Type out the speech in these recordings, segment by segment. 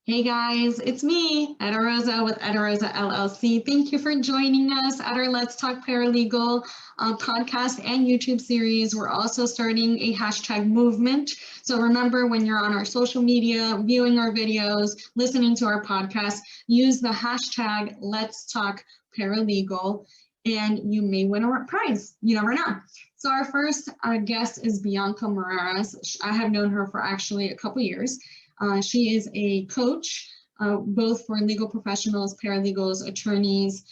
Hey guys, it's me, Etta Rosa with Etta Rosa LLC. Thank you for joining us at our Let's Talk Paralegal podcast and YouTube series. We're also starting a hashtag movement. So remember, when you're on our social media, viewing our videos, listening to our podcast, use the hashtag Let's Talk Paralegal and you may win a prize. You never know. So our first guest is Bianca Moreiras. I have known her for actually a couple years. She is a coach, both for legal professionals, paralegals, attorneys.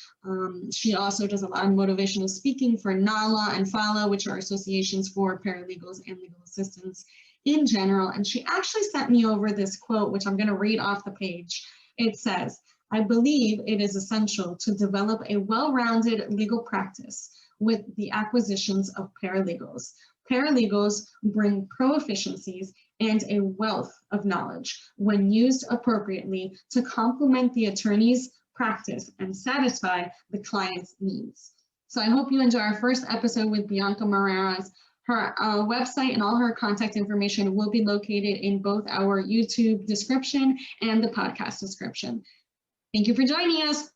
She also does a lot of motivational speaking for NALA and FALA, which are associations for paralegals and legal assistants in general. And she actually sent me over this quote, which I'm going to read off the page. It says, "I believe it is essential to develop a well-rounded legal practice with the acquisitions of paralegals. Paralegals bring pro-efficiencies and a wealth of knowledge when used appropriately to complement the attorney's practice and satisfy the client's needs." So I hope you enjoy our first episode with Bianca Moreiras. Her website and all her contact information will be located in both our YouTube description and the podcast description. Thank you for joining us.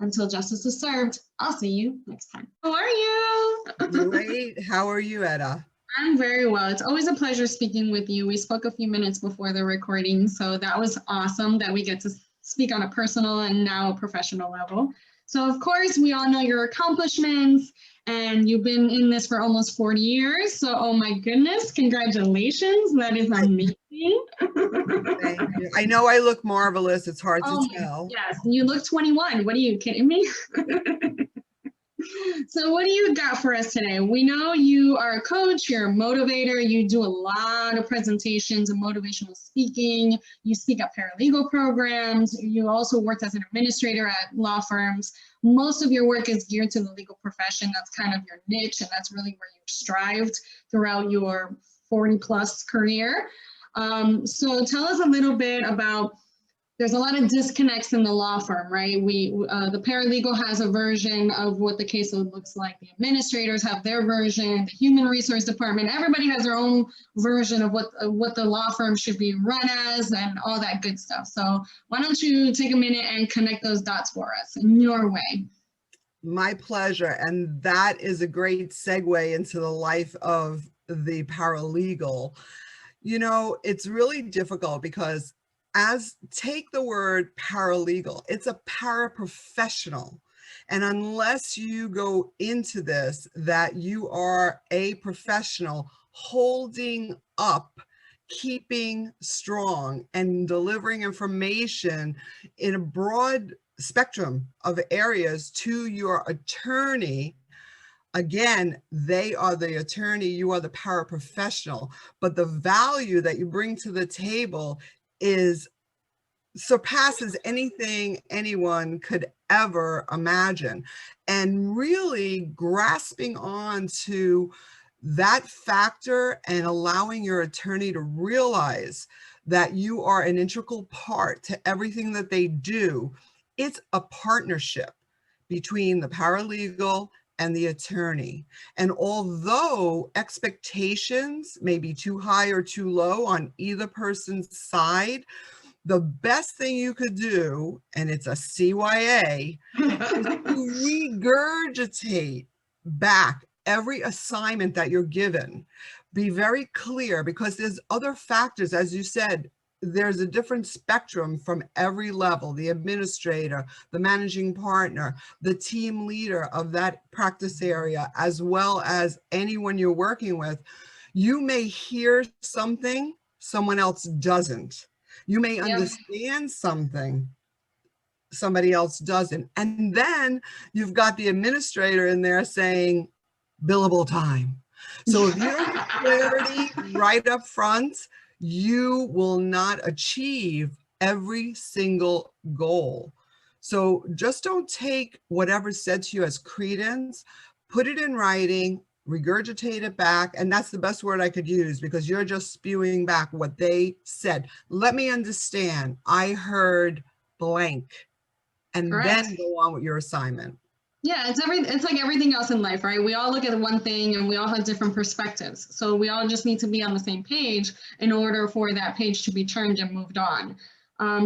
Until justice is served, I'll see you next time. How are you? Great. How are you, Etta? I'm very well. It's always a pleasure speaking with you. We spoke a few minutes before the recording, so that was awesome that we get to speak on a personal and now a professional level. So of course, we all know your accomplishments, and you've been in this for almost 40 years. So, oh my goodness, congratulations. That is amazing. Thank you. I know I look marvelous. It's hard to tell. Yes, you look 21. What are you kidding me? So what do you got for us today? We know you are a coach, you're a motivator, you do a lot of presentations and motivational speaking, you speak at paralegal programs, you also worked as an administrator at law firms. Most of your work is geared to the legal profession. That's kind of your niche, and that's really where you strived throughout your 40-plus career. So tell us a little bit about, there's a lot of disconnects in the law firm, right? The paralegal has a version of what the caseload looks like. The administrators have their version. The human resource department, everybody has their own version of what the law firm should be run as and all that good stuff. So why don't you take a minute and connect those dots for us in your way? My pleasure. And that is a great segue into the life of the paralegal. You know, it's really difficult because take the word paralegal, it's a paraprofessional. And unless you go into this, that you are a professional holding up, keeping strong, and delivering information in a broad spectrum of areas to your attorney. Again, they are the attorney, you are the paraprofessional, but the value that you bring to the table surpasses anything anyone could ever imagine. And really grasping on to that factor and allowing your attorney to realize that you are an integral part to everything that they do. It's a partnership between the paralegal and the attorney. And although expectations may be too high or too low on either person's side, the best thing you could do, and it's a CYA, is to regurgitate back every assignment that you're given. Be very clear, because there's other factors, as you said, there's a different spectrum from every level: the administrator, the managing partner, the team leader of that practice area, as well as anyone you're working with. You may hear something someone else doesn't. You may understand something somebody else doesn't. And then you've got the administrator in there saying billable time. So if you don't have clarity right up front, you will not achieve every single goal. So just don't take whatever's said to you as credence, put it in writing, regurgitate it back. And that's the best word I could use, because you're just spewing back what they said. Let me understand. I heard blank. And Correct. Then go on with your assignment. Yeah, it's like everything else in life, right? We all look at one thing and we all have different perspectives. So we all just need to be on the same page in order for that page to be turned and moved on.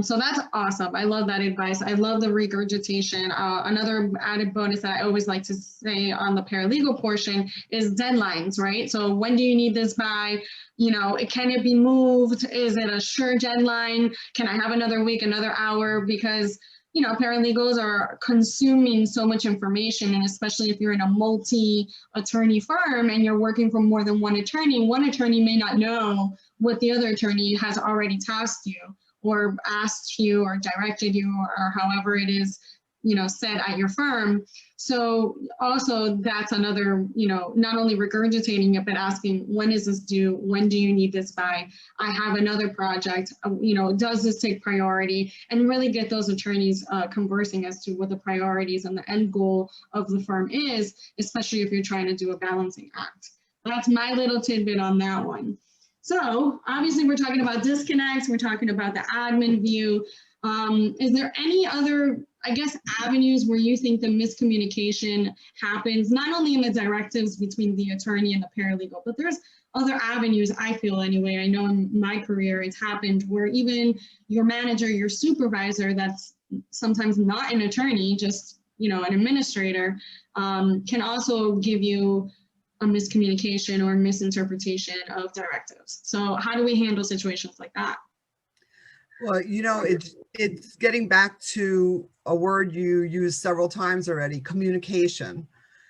So that's awesome. I love that advice. I love the regurgitation. Another added bonus that I always like to say on the paralegal portion is deadlines, right? So when do you need this by? You know, can it be moved? Is it a sure deadline? Can I have another week, another hour? Because, you know, paralegals are consuming so much information, and especially if you're in a multi-attorney firm and you're working for more than one attorney may not know what the other attorney has already tasked you or asked you or directed you, or however it is, you know, said at your firm. So also that's another, you know, not only regurgitating it, but asking, when is this due? When do you need this by? I have another project, you know, does this take priority? And really get those attorneys conversing as to what the priorities and the end goal of the firm is, especially if you're trying to do a balancing act. That's my little tidbit on that one. So obviously we're talking about disconnects, we're talking about the admin view. Is there any other, I guess, avenues where you think the miscommunication happens, not only in the directives between the attorney and the paralegal, but there's other avenues, I feel anyway. I know in my career it's happened where even your manager, your supervisor, that's sometimes not an attorney, just, you know, an administrator, can also give you a miscommunication or misinterpretation of directives. So how do we handle situations like that? Well, you know, it's getting back to a word you used several times already, communication.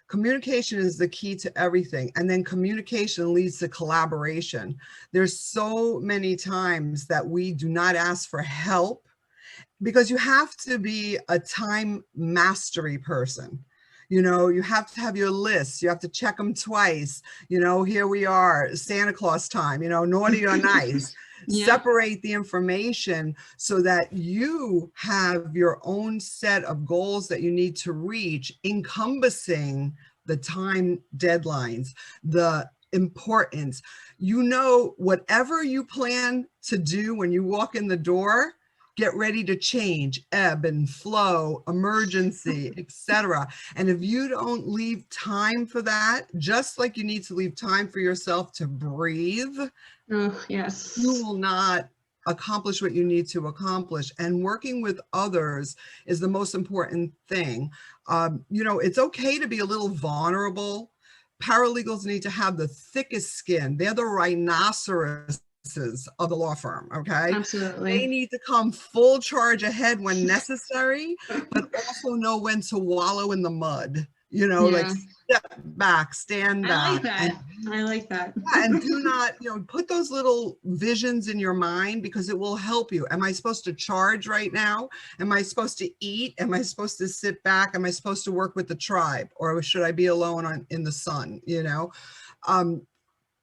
Communication is the key to everything. And then communication leads to collaboration. There's so many times that we do not ask for help because you have to be a time mastery person. You know, you have to have your lists. You have to check them twice. You know, here we are, Santa Claus time, you know, naughty or nice. Yeah. Separate the information so that you have your own set of goals that you need to reach, encompassing the time deadlines, the importance. You know, whatever you plan to do when you walk in the door, get ready to change, ebb and flow, emergency, etc. And if you don't leave time for that, just like you need to leave time for yourself to breathe, yes, you will not accomplish what you need to accomplish. And working with others is the most important thing. You know, it's okay to be a little vulnerable. Paralegals need to have the thickest skin. They're the rhinoceros of the law firm, okay? Absolutely. They need to come full charge ahead when necessary, but also know when to wallow in the mud, you know, like step back, stand back. I like that. I like that. Yeah, and do not, you know, put those little visions in your mind because it will help you. Am I supposed to charge right now? Am I supposed to eat? Am I supposed to sit back? Am I supposed to work with the tribe? Or should I be alone in the sun, you know?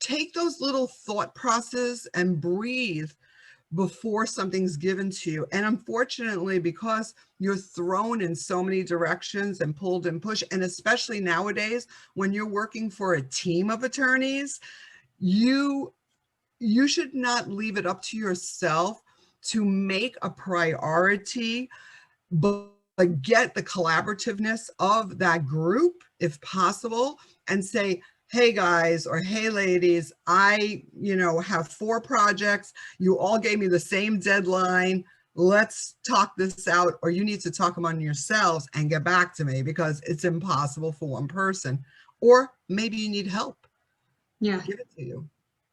Take those little thought processes and breathe before something's given to you. And unfortunately, because you're thrown in so many directions and pulled and pushed, and especially nowadays, when you're working for a team of attorneys, you should not leave it up to yourself to make a priority, but get the collaborativeness of that group, if possible, and say, hey guys, or hey ladies, I, you know, have 4 projects. You all gave me the same deadline. Let's talk this out, or you need to talk among yourselves and get back to me because it's impossible for one person. Or maybe you need help. Yeah. Give it to you.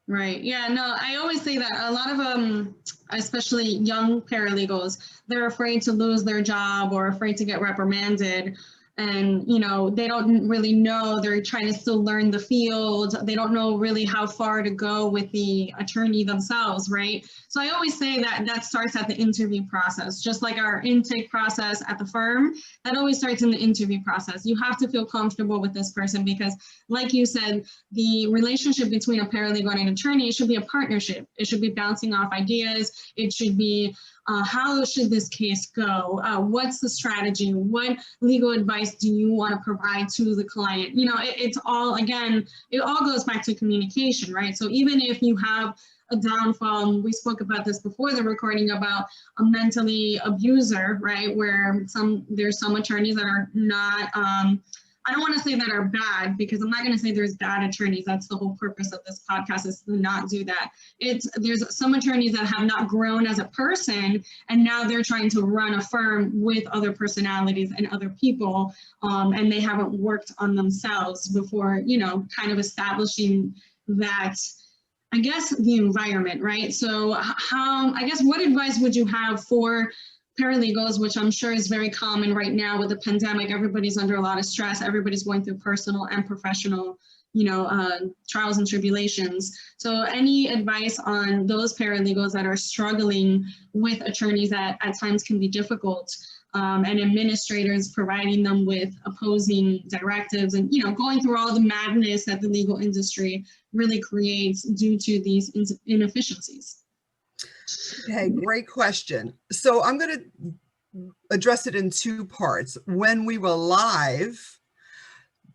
Right. Yeah, no, I always say that a lot of especially young paralegals, they're afraid to lose their job or afraid to get reprimanded. And, you know, they don't really know, they're trying to still learn the field. They don't know really how far to go with the attorney themselves, right? So I always say that starts at the interview process, just like our intake process at the firm, that always starts in the interview process. You have to feel comfortable with this person because, like you said, the relationship between a paralegal and an attorney should be a partnership. It should be bouncing off ideas. It should be how should this case go? What's the strategy? What legal advice do you want to provide to the client? You know, it's all, again, it all goes back to communication, right? So even if you have a downfall, we spoke about this before the recording about a mentally abuser, right? Where there's some attorneys that are not I don't want to say that are bad, because I'm not going to say there's bad attorneys. That's the whole purpose of this podcast, is to not do that. There's some attorneys that have not grown as a person, and now they're trying to run a firm with other personalities and other people, and they haven't worked on themselves before, kind of establishing that, I guess, the environment, right? So what advice would you have for paralegals, which I'm sure is very common right now with the pandemic? Everybody's under a lot of stress. Everybody's going through personal and professional, trials and tribulations. So any advice on those paralegals that are struggling with attorneys that at times can be difficult, and administrators providing them with opposing directives, and going through all the madness that the legal industry really creates due to these inefficiencies? Okay, great question. So I'm going to address it in two parts. When we were live,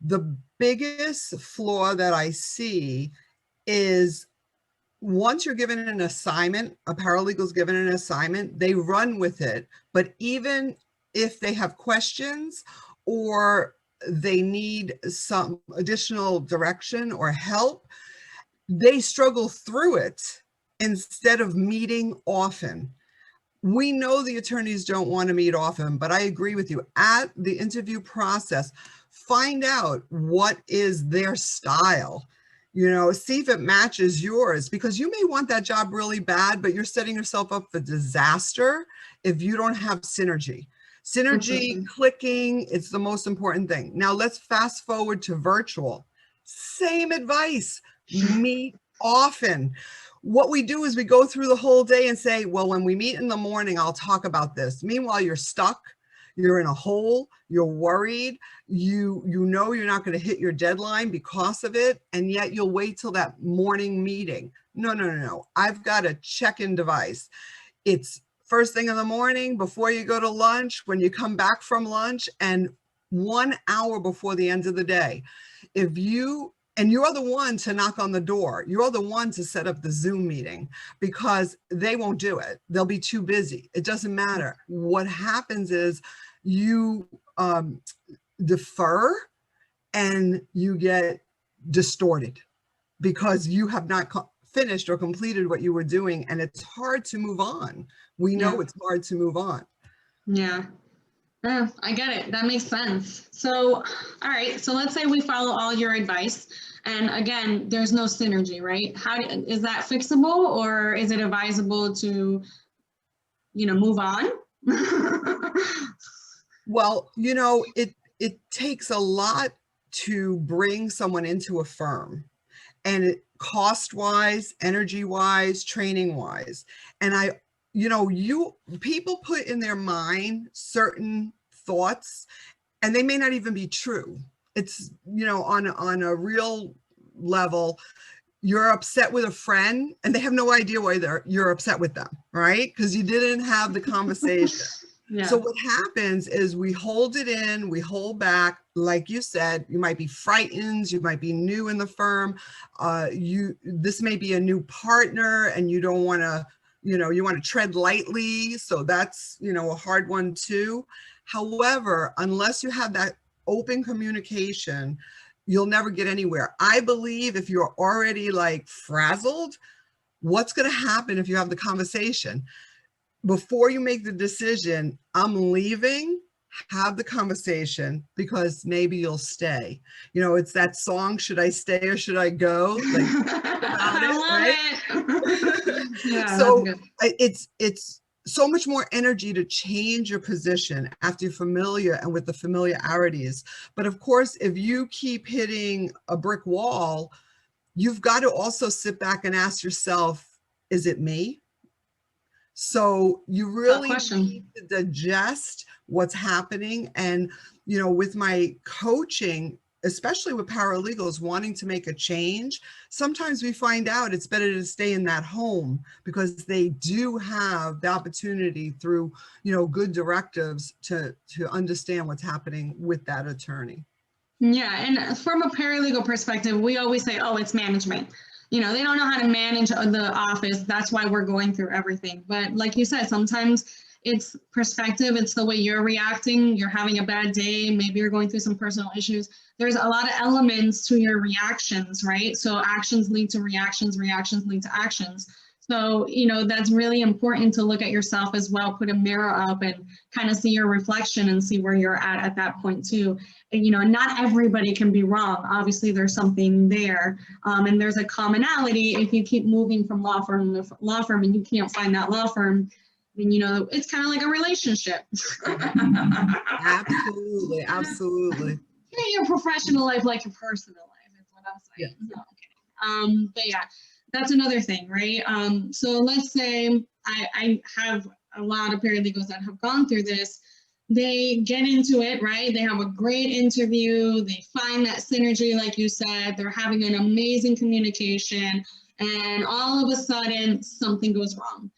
the biggest flaw that I see is, once you're given an assignment, a paralegal's given an assignment, they run with it. But even if they have questions or they need some additional direction or help, they struggle through it instead of meeting often. We know the attorneys don't want to meet often, but I agree with you. At the interview process, find out what is their style. See if it matches yours, because you may want that job really bad, but you're setting yourself up for disaster if you don't have synergy. Synergy, clicking, it's the most important thing. Now let's fast forward to virtual. Same advice, meet often. What we do is we go through the whole day and say, well, when we meet in the morning, I'll talk about this. Meanwhile, you're stuck, you're in a hole, you're worried, you know you're not going to hit your deadline because of it, and yet you'll wait till that morning meeting. No. I've got a check-in device. It's first thing in the morning, before you go to lunch, when you come back from lunch, and 1 hour before the end of the day. And you're the one to knock on the door. You're the one to set up the Zoom meeting, because they won't do it. They'll be too busy. It doesn't matter. What happens is you defer and you get distorted because you have not finished or completed what you were doing, and it's hard to move on. We know it's hard to move on. Yeah. I get it. That makes sense. So, all right. So let's say we follow all your advice, and again, there's no synergy, right? Is that fixable, or is it advisable to, move on? Well, it takes a lot to bring someone into a firm, and cost-wise, energy-wise, training-wise. And people put in their mind certain thoughts, and they may not even be true. It's, on a real level, you're upset with a friend and they have no idea why you're upset with them, right? Because you didn't have the conversation. Yeah. So what happens is we hold it in, we hold back. Like you said, you might be frightened, you might be new in the firm. This may be a new partner, and you don't want to, you want to tread lightly. So that's, a hard one too. However, unless you have that open communication, you'll never get anywhere. I believe if you're already frazzled, what's going to happen if you have the conversation? Before you make the decision, I'm leaving, have the conversation, because maybe you'll stay. It's that song, Should I Stay or Should I Go? Yeah, so it's so much more energy to change your position after you're familiar and with the familiarities. But of course, if you keep hitting a brick wall, you've got to also sit back and ask yourself, is it me? So you really need to digest what's happening. And, with my coaching, especially with paralegals wanting to make a change, sometimes we find out it's better to stay in that home, because they do have the opportunity through, good directives to understand what's happening with that attorney. Yeah. And from a paralegal perspective, we always say, oh, it's management. They don't know how to manage the office. That's why we're going through everything. But like you said, sometimes it's perspective. It's the way you're reacting. You're having a bad day. Maybe you're going through some personal issues. There's a lot of elements to your reactions, right? So actions lead to reactions, reactions lead to actions. So, you know, that's really important to look at yourself as well, put a mirror up and kind of see your reflection and see where you're at that point too. And, you know, not everybody can be wrong. Obviously, there's something there. And there's a commonality. If you keep moving from law firm to law firm and you can't find that law firm, then, you know, it's kind of like a relationship. Absolutely, absolutely. Treat your professional life like your personal life is what I'm saying. Yeah. No, okay. But yeah, that's another thing, right? So let's say I have a lot of paralegals that have gone through this. They get into it, right? They have a great interview. They find that synergy, like you said. They're having an amazing communication, and all of a sudden something goes wrong.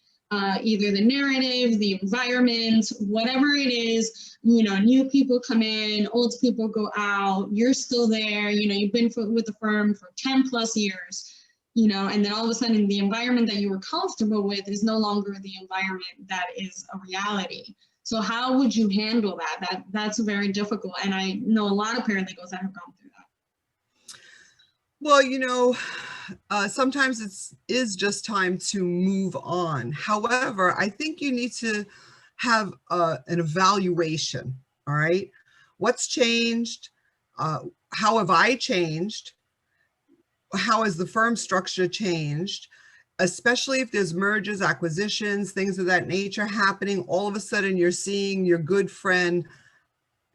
Either the narrative, the environment, whatever it is, you know, new people come in, old people go out, you're still there, you know, you've been with the firm for 10 plus years, you know, and then all of a sudden the environment that you were comfortable with is no longer the environment that is a reality. So how would you handle that? That's very difficult. And I know a lot of paralegals that have gone through that. Well, you know, sometimes is just time to move on. However, I think you need to have an evaluation. All right. What's changed? How have I changed? How has the firm structure changed? Especially if there's mergers, acquisitions, things of that nature happening, all of a sudden you're seeing your good friend,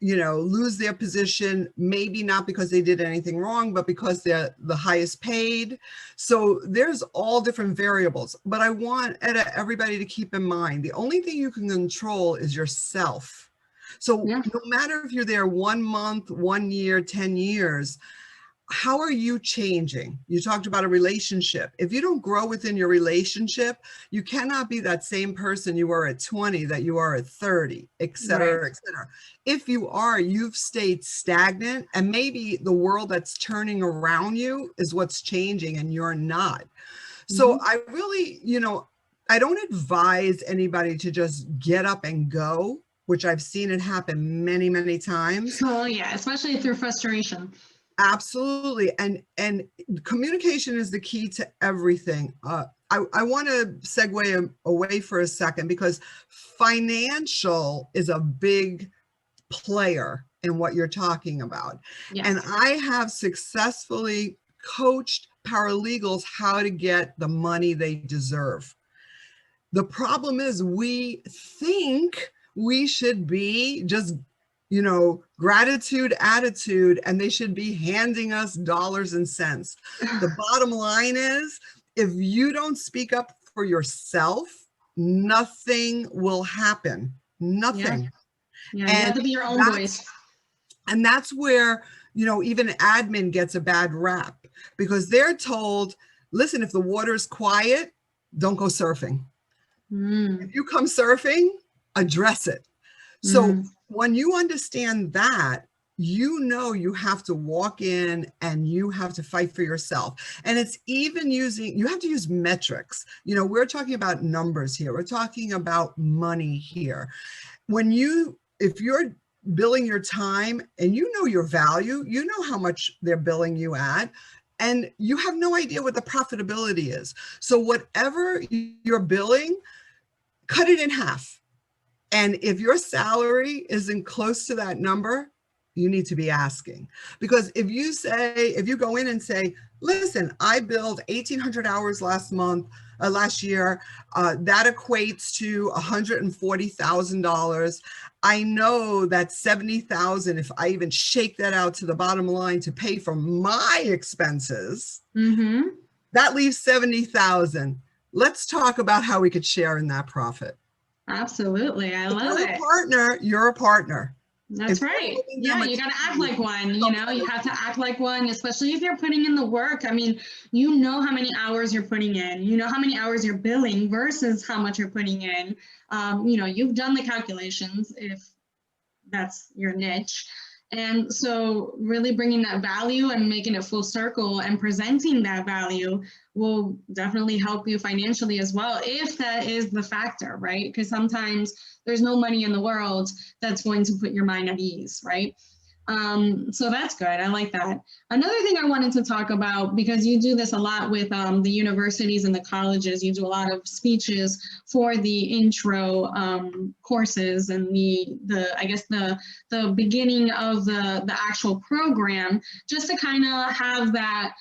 you know, lose their position, maybe not because they did anything wrong, but because they're the highest paid. So there's all different variables, but I want everybody to keep in mind, the only thing you can control is yourself. So no matter if you're there 1 month, 1 year, 10 years, how are you changing? You talked about a relationship. If you don't grow within your relationship, you cannot be that same person you were at 20 that you are at 30, et cetera, et cetera. If you are, you've stayed stagnant, and maybe the world that's turning around you is what's changing and you're not. So I really, you know, I don't advise anybody to just get up and go, which I've seen it happen many, many times. Oh yeah, especially through frustration. Absolutely. And communication is the key to everything. I want to segue away for a second, because financial is a big player in what you're talking about. Yes. And I have successfully coached paralegals how to get the money they deserve. The problem is we think we should be just, you know, gratitude attitude, and they should be handing us dollars and cents. The bottom line is, if you don't speak up for yourself, nothing will happen. Nothing. Yeah, you have to be your own voice. And that's where, you know, even admin gets a bad rap, because they're told, listen, if the water's quiet, don't go surfing. If you come surfing, address it. So when you understand that, you know you have to walk in and you have to fight for yourself. And it's even you have to use metrics. You know, we're talking about numbers here. We're talking about money here. If you're billing your time and you know your value, you know how much they're billing you at, and you have no idea what the profitability is. So whatever you're billing, cut it in half. And if your salary isn't close to that number, you need to be asking. Because if you go in and say, listen, I billed 1,800 hours last year, that equates to $140,000. I know that $70,000, if I even shake that out to the bottom line to pay for my expenses, that leaves $70,000. Let's talk about how we could share in that profit. Absolutely. I love it. You're a partner. That's right. Yeah, you got to act like one. You know, you have to act like one, especially if you're putting in the work. I mean, you know how many hours you're putting in, you know how many hours you're billing versus how much you're putting in. You know, you've done the calculations if that's your niche. And so really bringing that value and making it full circle and presenting that value will definitely help you financially as well, if that is the factor, right? Because sometimes there's no money in the world that's going to put your mind at ease, right? So that's good. I like that. Another thing I wanted to talk about, because you do this a lot with the universities and the colleges, you do a lot of speeches for the intro courses and the I guess the beginning of the actual program, just to kind of have that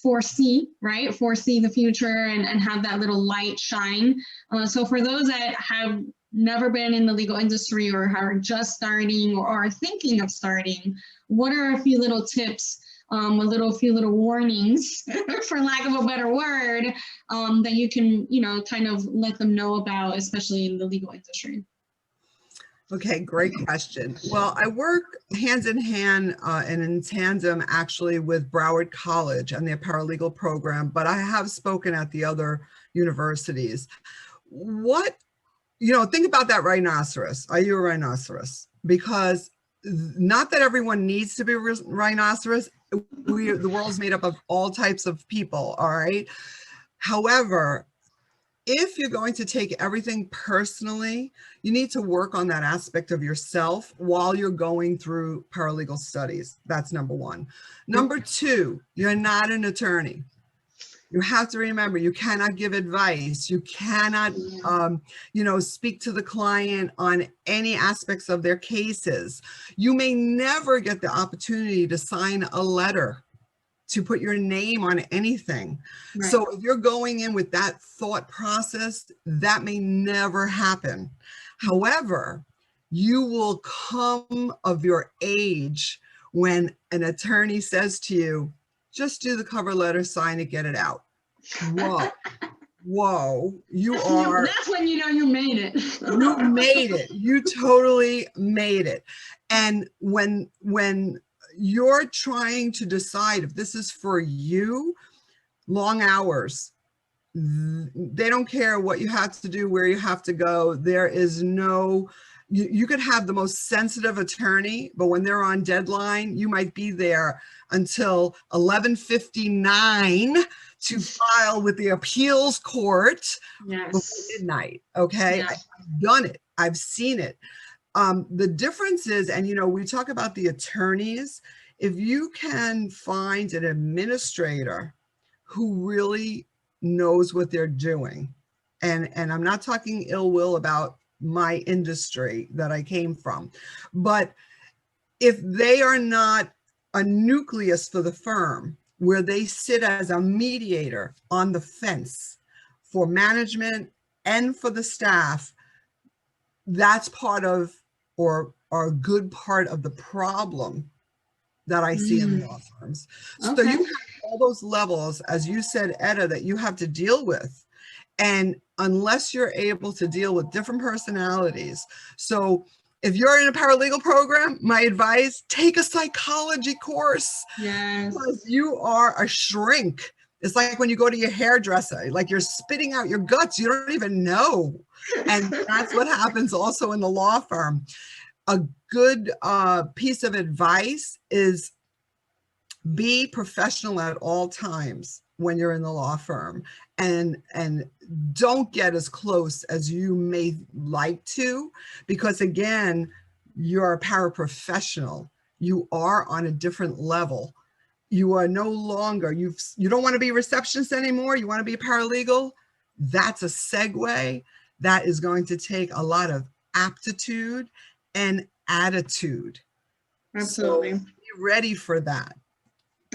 foresee, right? Foresee the future and have that little light shine. So for those that have never been in the legal industry or are just starting or are thinking of starting, what are a few little tips, few little warnings, for lack of a better word, that you can, kind of let them know about, especially in the legal industry? Okay, great question. Well, I work hands in hand and in tandem actually with Broward College and their paralegal program, but I have spoken at the other universities. Think about that rhinoceros. Are you a rhinoceros? Because not that everyone needs to be a rhinoceros. The world's made up of all types of people, all right? However, if you're going to take everything personally, you need to work on that aspect of yourself while you're going through paralegal studies. That's number one. Number two, you're not an attorney. You have to remember, you cannot give advice. You cannot, speak to the client on any aspects of their cases. You may never get the opportunity to sign a letter, to put your name on anything. Right. So if you're going in with that thought process, that may never happen. However, you will come of your age when an attorney says to you, just do the cover letter, sign it, get it out. Whoa, that's when you know you made it. You made it. You totally made it. And when you're trying to decide if this is for you, long hours, they don't care what you have to do, where you have to go. There is no, you could have the most sensitive attorney, but when they're on deadline, you might be there until 11:59 to file with the appeals court before midnight. Okay. I've done it. I've seen it. The difference is, and we talk about the attorneys, if you can find an administrator who really knows what they're doing, and I'm not talking ill will about my industry that I came from, but if they are not a nucleus for the firm where they sit as a mediator on the fence for management and for the staff, that's part of, or a good part of the problem that I see in law firms. Okay. So you have all those levels, as you said, Etta, that you have to deal with. And unless you're able to deal with different personalities. So if you're in a paralegal program, my advice, take a psychology course. Yes. Because you are a shrink. It's like when you go to your hairdresser, like you're spitting out your guts. You don't even know. And that's what happens also in the law firm. A good piece of advice is be professional at all times when you're in the law firm, and don't get as close as you may like to, because again, you're a paraprofessional. You are on a different level. You are no longer, you don't want to be a receptionist anymore. You want to be a paralegal. That's a segue. That is going to take a lot of aptitude and attitude. Absolutely. So be ready for that.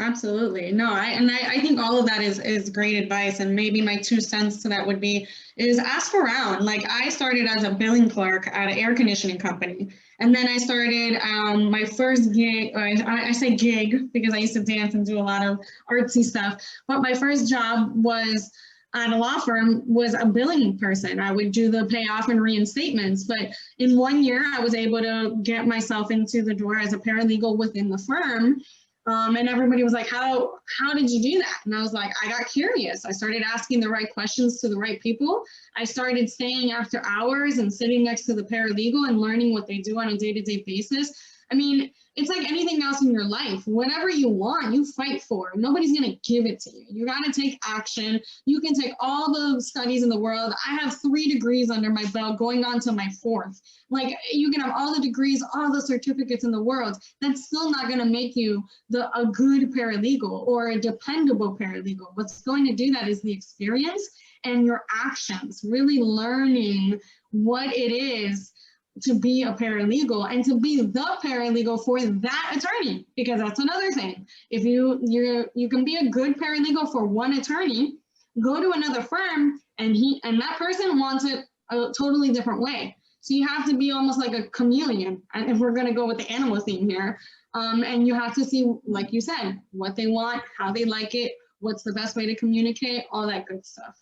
Absolutely. No, I think all of that is great advice. And maybe my 2 cents to that would be, is ask around. Like, I started as a billing clerk at an air conditioning company. And then I started my first gig, I say gig because I used to dance and do a lot of artsy stuff. But my first job was at a law firm, was a billing person. I would do the payoff and reinstatements. But in 1 year, I was able to get myself into the door as a paralegal within the firm. And everybody was like, how did you do that? And I was like, I got curious. I started asking the right questions to the right people. I started staying after hours and sitting next to the paralegal and learning what they do on a day-to-day basis. I mean, it's like anything else in your life. Whatever you want, you fight for. Nobody's going to give it to you. You got to take action. You can take all the studies in the world. I have 3 degrees under my belt going on to my 4th. Like, you can have all the degrees, all the certificates in the world. That's still not going to make you a good paralegal or a dependable paralegal. What's going to do that is the experience and your actions, really learning what it is to be a paralegal and to be the paralegal for that attorney, because that's another thing. If you can be a good paralegal for one attorney, go to another firm and that person wants it a totally different way. So you have to be almost like a chameleon, and if we're going to go with the animal theme here, and you have to see, like you said, what they want, how they like it, what's the best way to communicate, all that good stuff.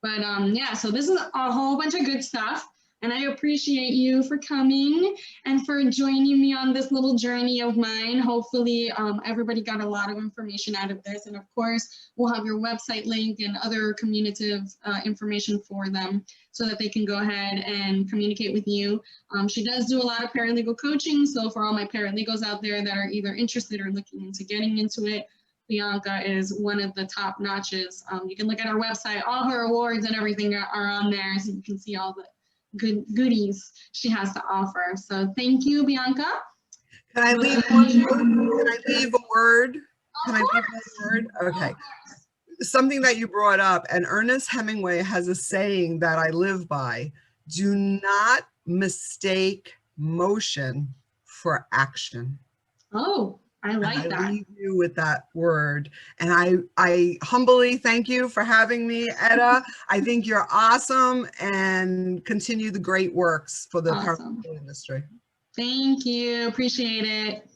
But yeah, so this is a whole bunch of good stuff. And I appreciate you for coming and for joining me on this little journey of mine. Hopefully everybody got a lot of information out of this. And of course, we'll have your website link and other communicative information for them so that they can go ahead and communicate with you. She does do a lot of paralegal coaching. So for all my paralegals out there that are either interested or looking into getting into it, Bianca is one of the top notches. You can look at her website, all her awards and everything are on there, so you can see all the goodies she has to offer. So thank you, Bianca. Can I leave a word? Can I leave a word? Okay. Something that you brought up, and Ernest Hemingway has a saying that I live by: do not mistake motion for action. Oh, I like that. I leave you with that word. And I humbly thank you for having me, Etta. I think you're awesome, and continue the great works for the paralegal industry. Thank you. Appreciate it.